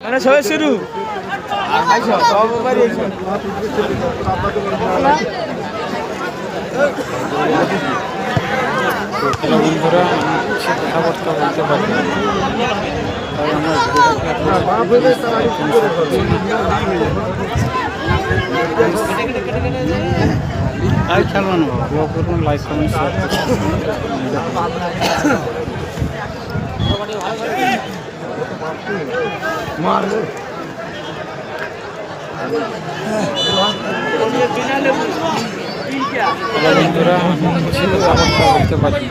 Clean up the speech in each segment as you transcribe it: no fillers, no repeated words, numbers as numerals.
মানে সবাই শুরু আইসো সব বাড়ি আইসো বন্ধুরা কথাবার্তা বলতে পারি তাই খেলবানো ব্লগ করুন লাইক কমেন্ট শেয়ার মারবে বন্ধুরা কথাবার্তা বলতে পারি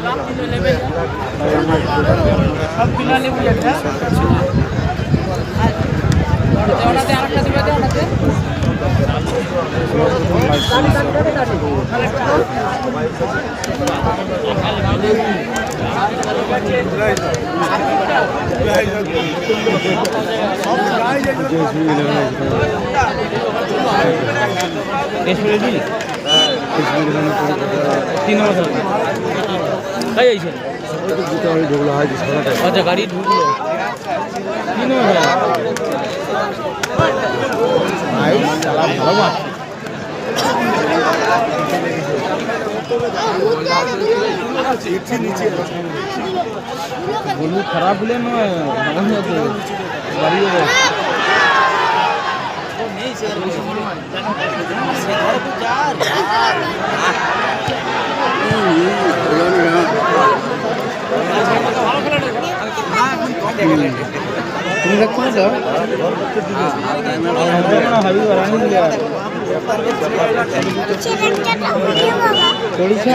আচ্ছা গাড়ি ঢুকলো বলু খারাপ হলে নয় গাড়ি তুমি দেখছো না যাও চড়িছে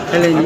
খেলেনি